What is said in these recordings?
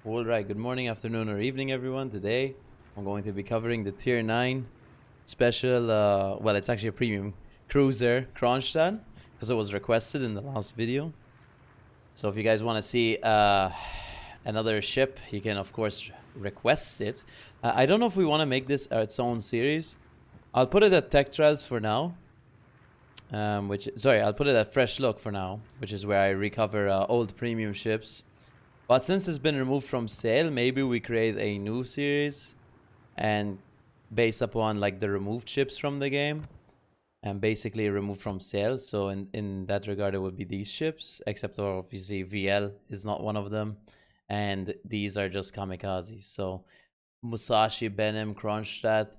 Alright, good morning, afternoon, or evening, everyone. Today, I'm going to be covering the Tier 9 special, well, it's actually a premium cruiser, Kronshtadt, because it was requested in the last video. So if you guys want to see another ship, you can, of course, request it. I don't know if we want to make this its own series. I'll put it at Tech Trials for now. I'll put it at Fresh Look for now, which is where I recover old premium ships. But since it's been removed from sale, maybe we create a new series and based upon like the removed ships from the game and basically removed from sale. So in that regard, it would be these ships, except obviously VL is not one of them. And these are just kamikazes. So Musashi, Benim, Kronshtadt,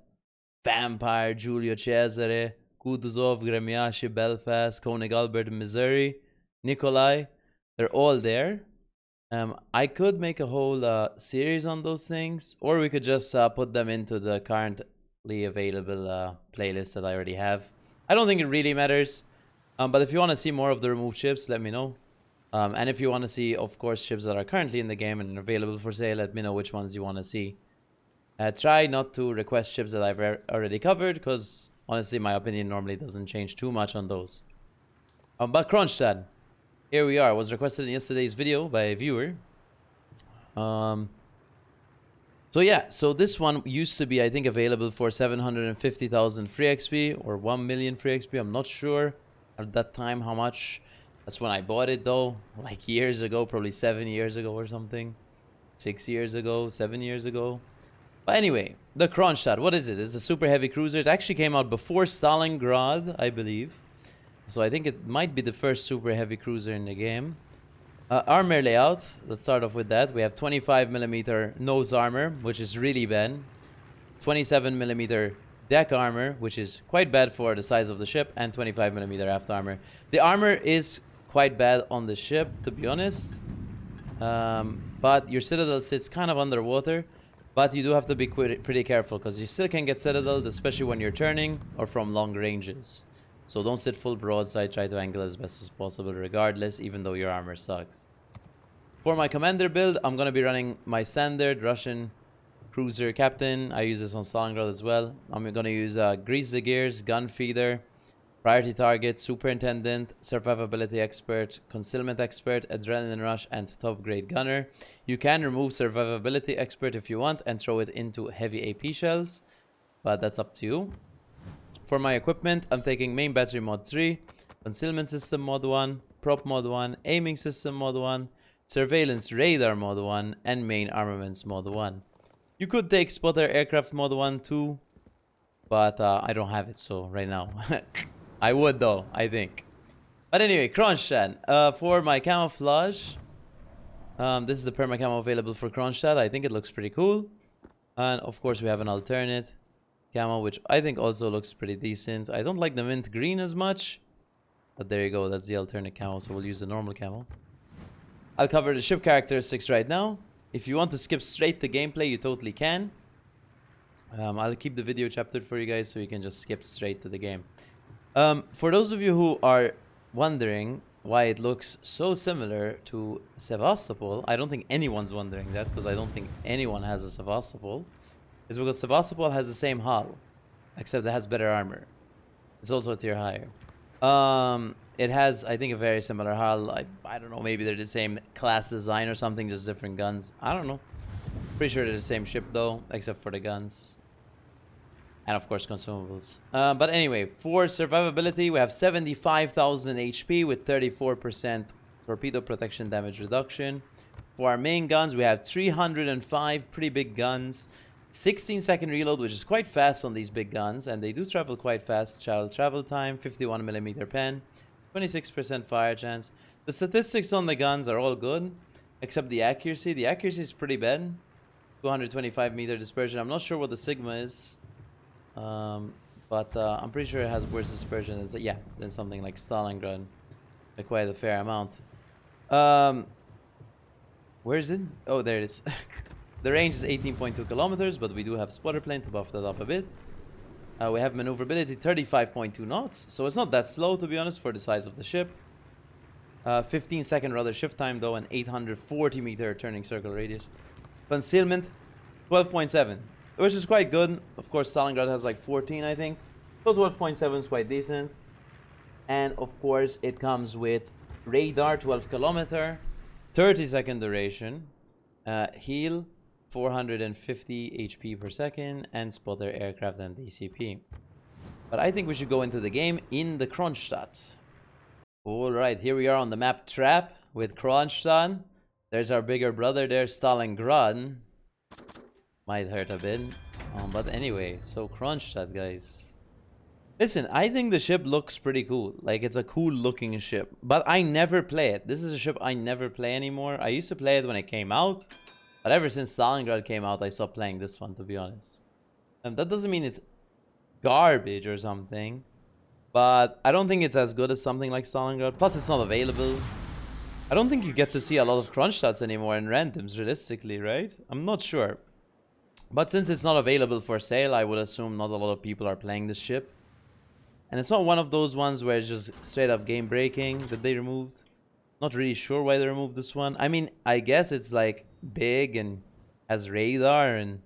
Vampire, Giulio Cesare, Kutuzov, Gremiashi, Belfast, Koenig Albert, Missouri, Nikolai, they're all there. I could make a whole series on those things, or we could just put them into the currently available playlist that I already have. I don't think it really matters, but if you want to see more of the removed ships, let me know. And if you want to see, of course, ships that are currently in the game and available for sale, let me know which ones you want to see. Try not to request ships that I've already covered, because honestly, my opinion normally doesn't change too much on those. But Kronshtadt. Here we are. It was requested in yesterday's video by a viewer. So yeah, so this one used to be, I think, available for 750,000 free XP or 1 million free XP. I'm not sure at that time how much. That's when I bought it though, like years ago, probably 7 years ago or something. 6 years ago, 7 years ago. But anyway, the Kronshtadt, what is it? It's a super heavy cruiser. It actually came out before Stalingrad, I believe. So I think it might be the first super heavy cruiser in the game. Armour Layout, let's start off with that. We have 25mm nose armor, which is really bad. 27mm deck armor, which is quite bad for the size of the ship. And 25mm aft armor. The armor is quite bad on the ship, to be honest. But your citadel sits kind of underwater. But you do have to be pretty careful, because you still can get citadeled, especially when you're turning or from long ranges. So don't sit full broadside, try to angle as best as possible regardless, even though your armor sucks. For my commander build, I'm going to be running my standard Russian cruiser captain. I use this on Stalingrad as well. I'm going to use grease the gears, gun feeder, priority target, superintendent, survivability expert, concealment expert, adrenaline rush, and top grade gunner. You can remove survivability expert if you want and throw it into heavy AP shells, but that's up to you. For my equipment, I'm taking main battery mod 3, concealment system mod 1, prop mod 1, aiming system mod 1, surveillance radar mod 1, and main armaments mod 1. You could take spotter aircraft mod 1 too, but I don't have it, so right now. I would though, I think. But anyway, Kronshtadt. For my camouflage, this is the perma camo available for Kronshtadt. I think it looks pretty cool. And of course we have an alternate camo, which I think also looks pretty decent. I don't like the mint green as much, but there you go, that's the alternate camo, so we'll use the normal camo. I'll cover the ship characteristics right now. If you want to skip straight to gameplay, you totally can. I'll keep the video chaptered for you guys, so you can just skip straight to the game. For those of you who are wondering why it looks so similar to Sevastopol, I don't think anyone's wondering that, because I don't think anyone has a Sevastopol. It's because Sevastopol has the same hull, except it has better armor. It's also a tier higher. It has, I think, a very similar hull. I don't know, maybe they're the same class design or something, just different guns. I don't know. Pretty sure they're the same ship though, except for the guns. And of course, consumables. But anyway, for survivability, we have 75,000 HP with 34% torpedo protection damage reduction. For our main guns, we have 305 pretty big guns. 16-second reload, which is quite fast on these big guns, and they do travel quite fast. Travel time, 51mm pen, 26% fire chance. The statistics on the guns are all good, except the accuracy. The accuracy is pretty bad. 225-meter dispersion. I'm not sure what the sigma is, but I'm pretty sure it has worse dispersion than something like Stalingrad, by quite a fair amount. Where is it? Oh, there it is. The range is 18.2 kilometers, but we do have spotter plane to buff that up a bit. We have maneuverability 35.2 knots, so it's not that slow, to be honest, for the size of the ship. 15-second rather shift time though, and 840 meter turning circle radius. Concealment 12.7, which is quite good. Of course, Stalingrad has like 14, I think. So 12.7 is quite decent. And of course, it comes with radar 12 kilometer, 30-second duration, heal 450 HP per second, and spotter aircraft and DCP. But I think we should go into the game in the Kronshtadt. Alright, here we are on the map Trap with Kronshtadt. There's our bigger brother there, Stalingrad. Might hurt a bit. But anyway, so Kronshtadt, guys. Listen, I think the ship looks pretty cool. Like, it's a cool looking ship. But I never play it. This is a ship I never play anymore. I used to play it when it came out. But ever since Stalingrad came out, I stopped playing this one, to be honest. That doesn't mean it's garbage or something. But I don't think it's as good as something like Stalingrad. Plus, it's not available. I don't think you get to see a lot of Kronstadts anymore in randoms, realistically, right? I'm not sure. But since it's not available for sale, I would assume not a lot of people are playing this ship. And it's not one of those ones where it's just straight up game breaking that they removed. Not really sure why they removed this one. I mean, I guess it's like big and has radar and...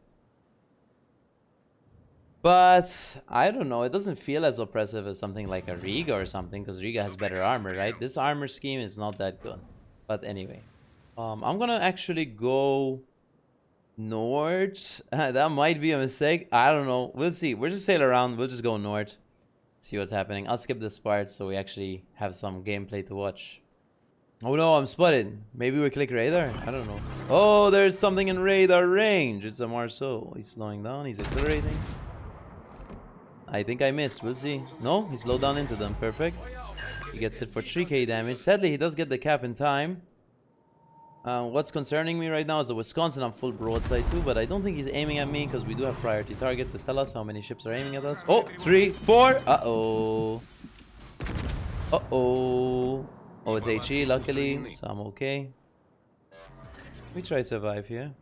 But I don't know, it doesn't feel as oppressive as something like a Riga or something, because Riga has better armor, right? This armor scheme is not that good. But anyway, I'm gonna actually go north. That might be a mistake. I don't know. We'll see. We'll just sail around. We'll just go north. See what's happening. I'll skip this part so we actually have some gameplay to watch. Oh no, I'm spotted. Maybe we click radar? I don't know. Oh, there's something in radar range. It's a Marceau. He's slowing down. He's accelerating. I think I missed. We'll see. No, he slowed down into them. Perfect. He gets hit for 3k damage. Sadly, he does get the cap in time. What's concerning me right now is the Wisconsin. I'm full broadside too, but I don't think he's aiming at me because we do have priority target to tell us how many ships are aiming at us. Oh, 3, 4. Uh-oh. Uh-oh. Oh, it's HE, luckily, so I'm okay. We try survive here.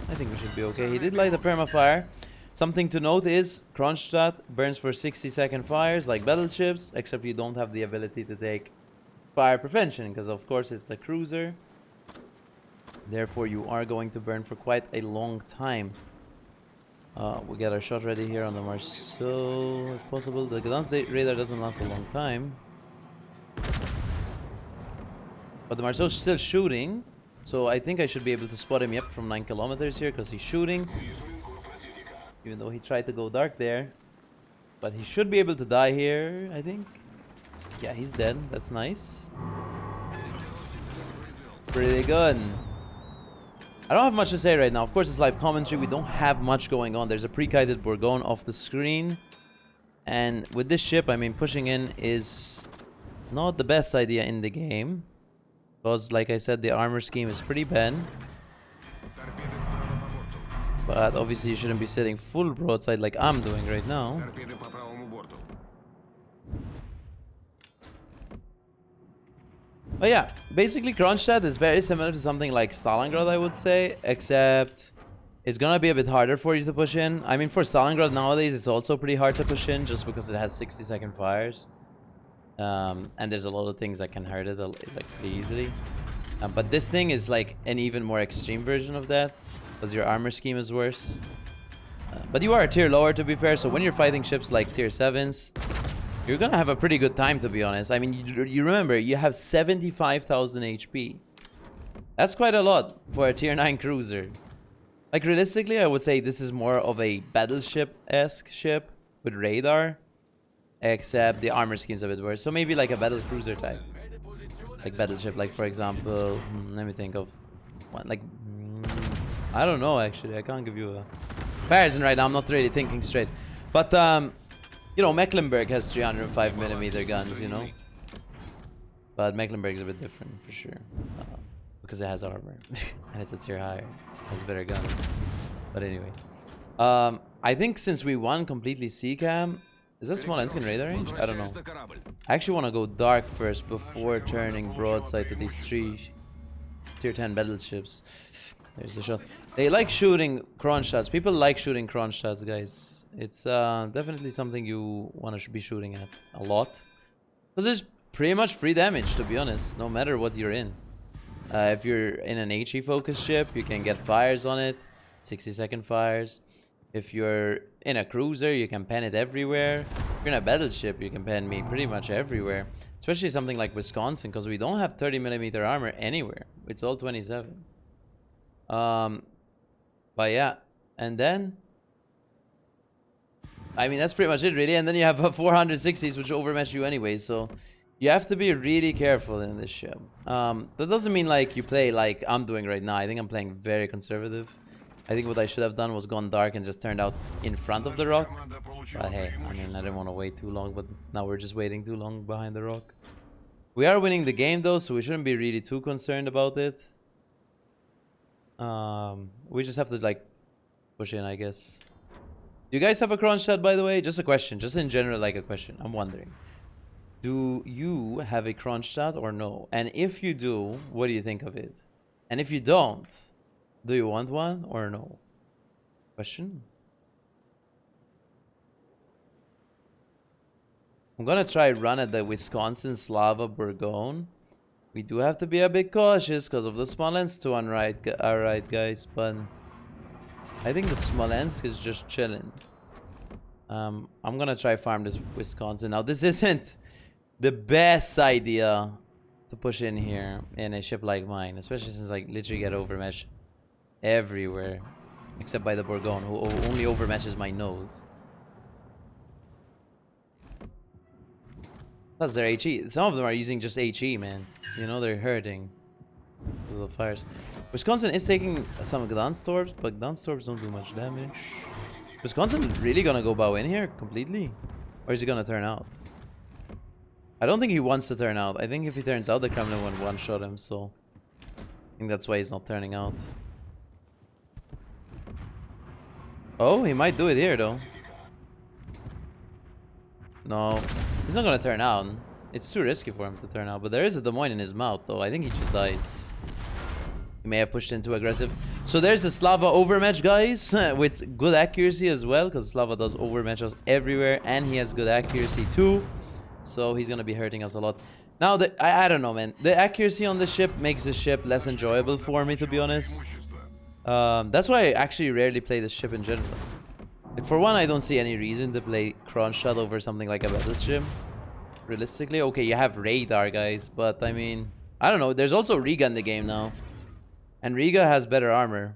I think we should be okay. He did light a permafire. Something to note is Kronshtadt burns for 60-second fires like battleships, except you don't have the ability to take fire prevention because of course it's a cruiser. Therefore you are going to burn for quite a long time. We get our shot ready here on the Marceau if possible. The Gdansk radar doesn't last a long time. But the Marceau's still shooting, so I think I should be able to spot him yep from 9 kilometers here because he's shooting. Even though he tried to go dark there. But he should be able to die here, I think. Yeah, he's dead. That's nice. Pretty good. I don't have much to say right now. Of course, it's live commentary. We don't have much going on. There's a pre-kited Bourgogne off the screen. And with this ship, I mean, pushing in is not the best idea in the game. Because, like I said, the armor scheme is pretty bad. But obviously you shouldn't be sitting full broadside like I'm doing right now. But yeah, basically Kronshtadt is very similar to something like Stalingrad, I would say, except it's gonna be a bit harder for you to push in. I mean, for Stalingrad nowadays, it's also pretty hard to push in just because it has 60-second fires. And there's a lot of things that can hurt it like pretty easily. But this thing is like an even more extreme version of that. Because your armor scheme is worse. But you are a tier lower, to be fair, so when you're fighting ships like tier 7s, you're gonna have a pretty good time, to be honest. I mean, you remember, you have 75,000 HP. That's quite a lot for a tier 9 cruiser. Like, realistically, I would say this is more of a battleship-esque ship with radar. Except the armor scheme is a bit worse. So maybe like a battle cruiser type. Like battleship, like for example, let me think of one, like... I don't know, actually. I can't give you a comparison right now. I'm not really thinking straight. But, you know, Mecklenburg has 305mm guns, you know. But Mecklenburg is a bit different, for sure. Because it has armor. And it's a tier higher. It has better guns. But anyway. I think since we won completely C-Cam... Is that small ensign radar range? I don't know. I actually want to go dark first before turning broadside to these 3 tier 10 battleships. There's the shot. They like shooting Kronstadts. People like shooting Kronstadts, guys. It's definitely something you want to be shooting at a lot. Because there's pretty much free damage, to be honest, no matter what you're in. If you're in an HE focused ship, you can get fires on it, 60-second fires. If you're in a cruiser, you can pen it everywhere. If you're in a battleship, you can pen me pretty much everywhere. Especially something like Wisconsin, because we don't have 30mm armor anywhere. It's all 27. But yeah, and then I mean, that's pretty much it, really. And then you have 460s, which overmatch you anyway. So you have to be really careful in this ship. That doesn't mean like you play like I'm doing right now. I think I'm playing very conservative. I think what I should have done was gone dark and just turned out in front of the rock. But hey, I mean, I didn't want to wait too long, but now we're just waiting too long behind the rock. We are winning the game though, so we shouldn't be really too concerned about it. We just have to like push in, I guess. Do you guys have a Kronshtadt, by the way? Just a question, just in general, like a question. I'm wondering, do you have a Kronshtadt or no? And if you do, what do you think of it? And if you don't, do you want one or no? Question. I'm gonna try run at the Wisconsin Slava Bourgogne. We do have to be a bit cautious because of the Smolensk to alright, guys, but I think the Smolensk is just chilling. I'm gonna try farm this Wisconsin. Now, this isn't the best idea to push in here in a ship like mine, especially since I literally get overmatched everywhere, except by the Bourgogne, who only overmatches my nose. Plus, they're HE. Some of them are using just HE, man. You know, they're hurting because of the fires. Wisconsin is taking some Glanztorps, but Glanztorps don't do much damage. Wisconsin really gonna go bow in here completely? Or is he gonna turn out? I don't think he wants to turn out. I think if he turns out, the Kremlin will one-shot him, so I think that's why he's not turning out. Oh, he might do it here, though. No, he's not gonna turn out. It's too risky for him to turn out, but there is a Des Moines in his mouth, though. I think he just dies. He may have pushed in too aggressive. So there's the Slava overmatch, guys, with good accuracy as well, because Slava does overmatch us everywhere, and he has good accuracy too. So he's gonna be hurting us a lot. Now, I don't know, man. The accuracy on the ship makes the ship less enjoyable for me, to be honest. That's why I actually rarely play this ship in general. Like, for one, I don't see any reason to play Kronshtadt over something like a battleship. Realistically, okay, you have radar, guys, but I mean, I don't know. There's also Riga in the game now, and Riga has better armor.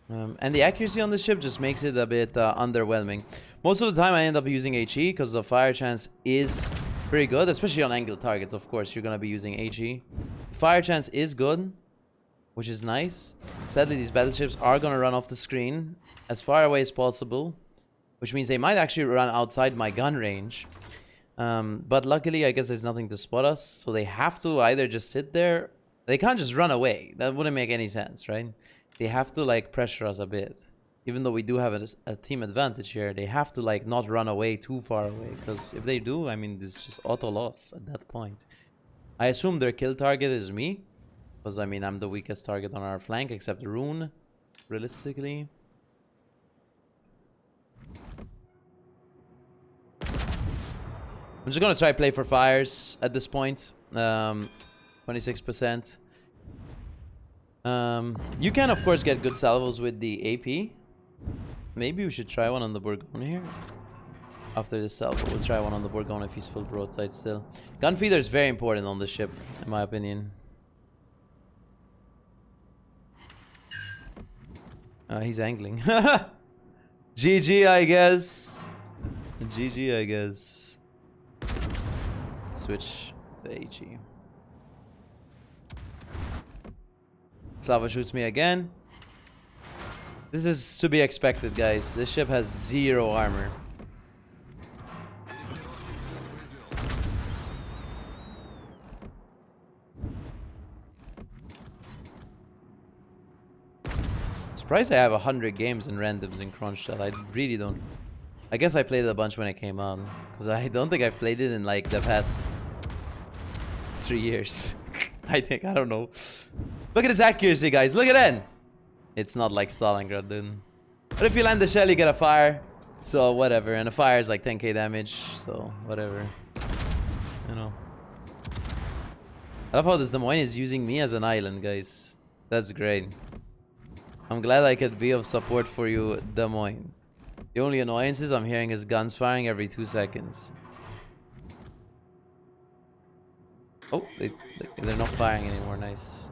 And the accuracy on the ship just makes it a bit underwhelming. Most of the time, I end up using HE because the fire chance is pretty good, especially on angled targets. Of course, you're gonna be using HE. Fire chance is good, which is nice. Sadly, these battleships are gonna run off the screen as far away as possible, which means they might actually run outside my gun range. But luckily, I guess there's nothing to spot us, so they have to either just sit there. They can't just run away. That wouldn't make any sense, right? They have to like pressure us a bit. Even though we do have a team advantage here, they have to like not run away too far away, because if they do, I mean, it's just auto loss at that point. I assume their kill target is me, because I mean, I'm the weakest target on our flank except Rune, realistically. I'm just gonna try play for fires at this point. 26%. You can of course get good salvos with the AP. Maybe we should try one on the Bourgogne here. After this salvo, we'll try one on the Bourgogne if he's full broadside still. Gun feeder is very important on this ship, in my opinion. He's angling. GG, I guess. GG, I guess. Switch to HE. Slava shoots me again. This is to be expected, guys. This ship has 0 armor. Surprised I have 100 games in randoms in Kronshtadt. I really don't. I guess I played it a bunch when it came out, because I don't think I've played it in like the past 3 years. I think, I don't know. Look at his accuracy, guys. Look at that. It's not like Stalingrad, dude. But if you land the shell, you get a fire. So whatever, and a fire is like 10k damage, so whatever. You know. I love how this Des Moines is using me as an island, guys. That's great. I'm glad I could be of support for you, Des Moines. The only annoyances I'm hearing is guns firing every 2 seconds. Oh, they're not firing anymore, nice.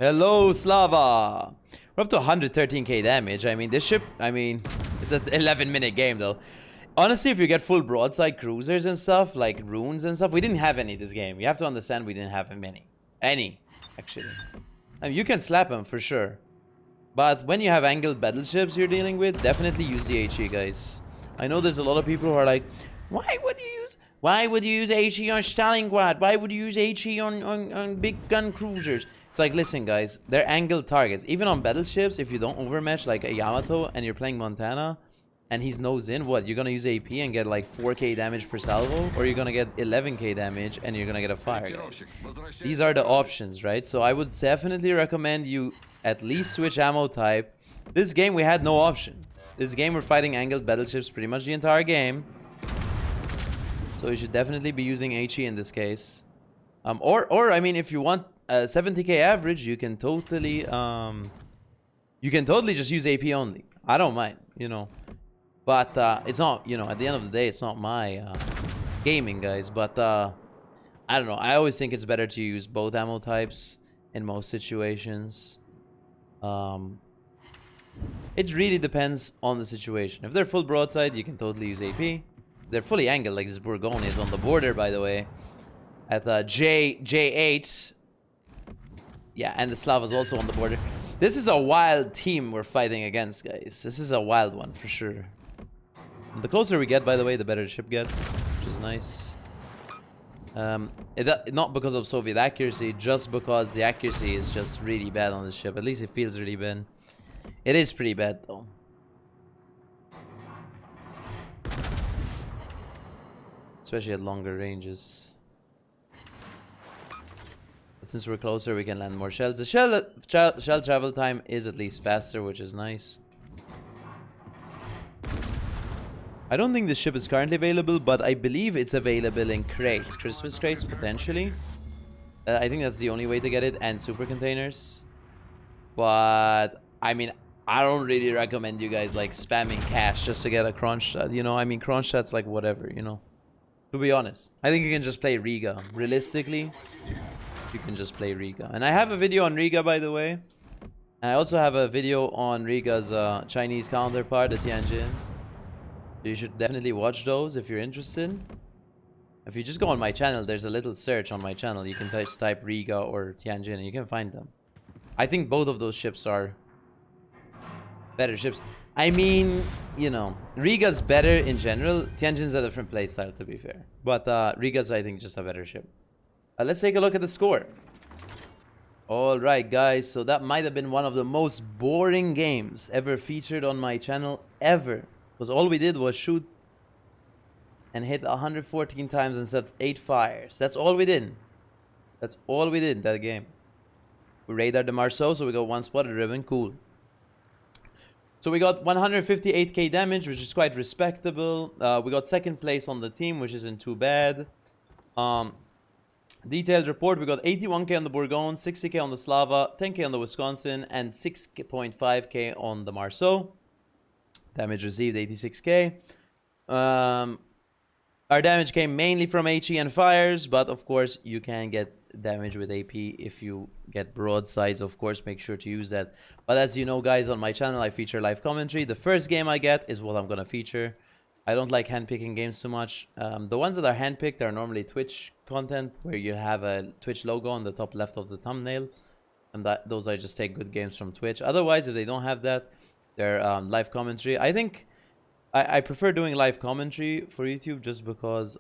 Hello, Slava! We're up to 113k damage. I mean, this ship, it's an 11-minute game, though. Honestly, if you get full broadside cruisers and stuff, like runes and stuff, we didn't have any this game. You have to understand we didn't have many. Any, actually. I mean, you can slap them, for sure. But when you have angled battleships you're dealing with, definitely use the HE, guys. I know there's a lot of people who are like, why would you use HE on Stalingrad? Why would you use HE on big gun cruisers? It's like, listen, guys, they're angled targets. Even on battleships, if you don't overmatch like a Yamato and you're playing Montana and he's nose in, what? You're gonna use AP and get like 4k damage per salvo? Or you're gonna get 11k damage and you're gonna get a fire, guys. These are the options, right? So I would definitely recommend you at least switch ammo type. This game, we had no option. This game, we're fighting angled battleships pretty much the entire game. So you should definitely be using HE in this case. Or I mean, if you want a 70k average, you can totally just use AP only. I don't mind, you know. But it's not, you know, at the end of the day, it's not my gaming, guys. But I don't know. I always think it's better to use both ammo types in most situations. It really depends on the situation. If they're full broadside, you can totally use AP. If they're fully angled, like this Bourgogne is on the border, by the way, at J8. Yeah, and the Slav is also on the border. This is a wild team we're fighting against, guys. This is a wild one, for sure. The closer we get, by the way, the better the ship gets, which is nice. Not because of Soviet accuracy, just because the accuracy is just really bad on this ship. At least it feels really bad. It is pretty bad, though. Especially at longer ranges. But since we're closer, we can land more shells. The shell travel time is at least faster, which is nice. I don't think this ship is currently available, but I believe it's available in crates. Christmas crates, potentially. I think that's the only way to get it, and super containers. But, I mean, I don't really recommend you guys, like, spamming cash just to get a Kronshtadt, you know? I mean, Kronstadt's like whatever, you know? To be honest. I think you can just play Riga. Realistically, you can just play Riga. And I have a video on Riga, by the way. And I also have a video on Riga's Chinese counterpart, the Tianjin. You should definitely watch those if you're interested. If you just go on my channel, there's a little search on my channel. You can just type Riga or Tianjin and you can find them. I think both of those ships are better ships. I mean, you know, Riga's better in general. Tianjin's a different playstyle, to be fair. But Riga's, I think, just a better ship. Let's take a look at the score. Alright, guys. So that might have been one of the most boring games ever featured on my channel, ever. Because all we did was shoot and hit 114 times and set 8 fires. That's all we did. That's all we did that game. We radared the Marceau, so we got 1 spotted ribbon. Cool. So we got 158k damage, which is quite respectable. We got 2nd place on the team, which isn't too bad. Detailed report, we got 81k on the Bourgogne, 60k on the Slava, 10k on the Wisconsin, and 6.5k on the Marceau. Damage received 86k. Our damage came mainly from HE and fires, but of course you can get damage with AP if you get broadsides. Of course, make sure to use that. But as you know, guys, on my channel I feature live commentary. The first game I get is what I'm gonna feature. I don't like handpicking games too much. The ones that are handpicked are normally Twitch content, where you have a Twitch logo on the top left of the thumbnail, and those I just take good games from Twitch. Otherwise, if they don't have that, they're live commentary. I think I prefer doing live commentary for YouTube just because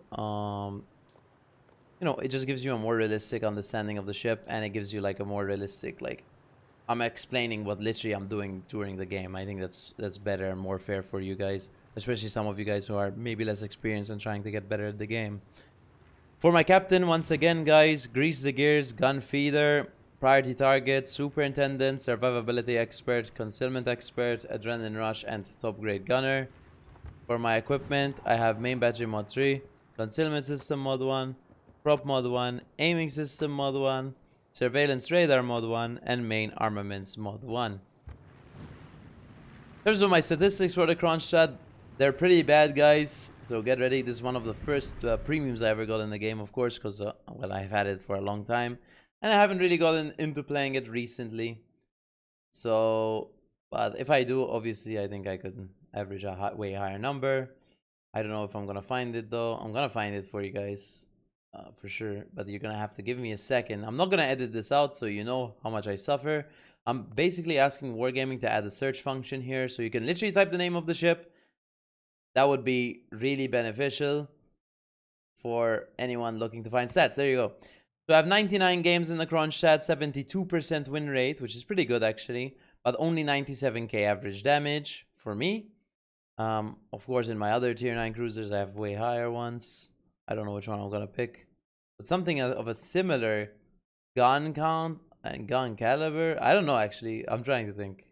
you know, it just gives you a more realistic understanding of the ship, and it gives you like a more realistic, like, I'm explaining what literally I'm doing during the game. I think that's better and more fair for you guys, especially some of you guys who are maybe less experienced and trying to get better at the game. For my captain, once again, guys, grease the gears, gun feeder, priority target, superintendent, survivability expert, concealment expert, adrenaline rush, and top grade gunner. For my equipment, I have main battery mod 3, concealment system mod 1, prop mod 1, aiming system mod 1, surveillance radar mod 1, and main armaments mod 1. In terms of my statistics for the Kronshtadt, they're pretty bad, guys, so get ready. This is one of the first premiums I ever got in the game, of course, because, well, I've had it for a long time, and I haven't really gotten into playing it recently. So, but if I do, obviously, I think I could average a way higher number. I don't know if I'm gonna find it, though. I'm gonna find it for you guys, for sure, but you're gonna have to give me a second. I'm not gonna edit this out, so you know how much I suffer. I'm basically asking Wargaming to add a search function here, so you can literally type the name of the ship. That would be really beneficial for anyone looking to find stats. There you go. So I have 99 games in the Kronshtadt, 72% win rate, which is pretty good actually, but only 97k average damage for me. Of course, in my other tier 9 cruisers, I have way higher ones. I don't know which one I'm gonna pick, but something of a similar gun count and gun caliber. I don't know actually. I'm trying to think.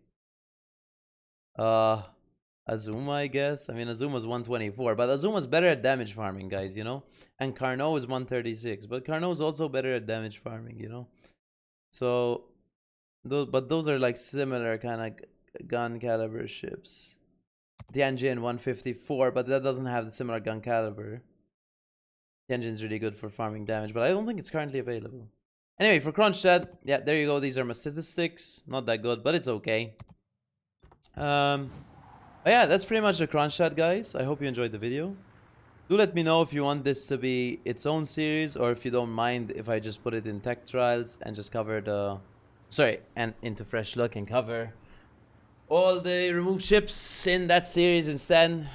Azuma, I guess. I mean, Azuma's 124, but Azuma's better at damage farming, guys, you know? And Carnot is 136, but Carnot's also better at damage farming, you know? So, those are like similar kind of gun caliber ships. Tianjin 154, but that doesn't have the similar gun caliber. Tianjin's really good for farming damage, but I don't think it's currently available. Anyway, for Kronshtadt, yeah, there you go. These are my statistics. Not that good, but it's okay. But yeah, that's pretty much the Kronshtadt, guys. I hope you enjoyed the video. Do let me know if you want this to be its own series, or if you don't mind if I just put it in tech trials and just cover the... Sorry, and into fresh look and cover all the removed ships in that series instead.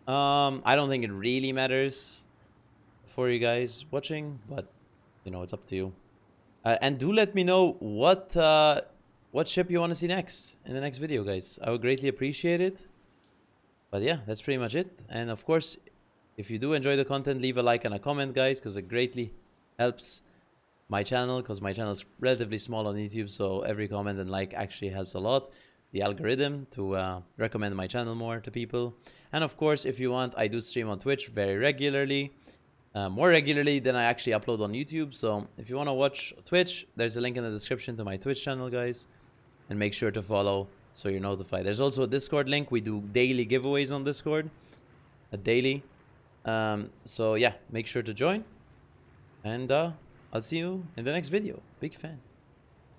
I don't think it really matters for you guys watching, but you know, it's up to you. And do let me know what ship you want to see next in the next video, guys. I would greatly appreciate it. But yeah, that's pretty much it. And of course, if you do enjoy the content, leave a like and a comment, guys, because it greatly helps my channel, because my channel is relatively small on YouTube, so every comment and like actually helps a lot the algorithm to recommend my channel more to people. And of course, if you want, I do stream on Twitch very regularly, more regularly than I actually upload on YouTube. So if you want to watch Twitch, there's a link in the description to my Twitch channel, guys, and make sure to follow so you're notified. There's also a Discord link. We do daily giveaways on Discord, daily. So yeah, make sure to join, and I'll see you in the next video. Big fan.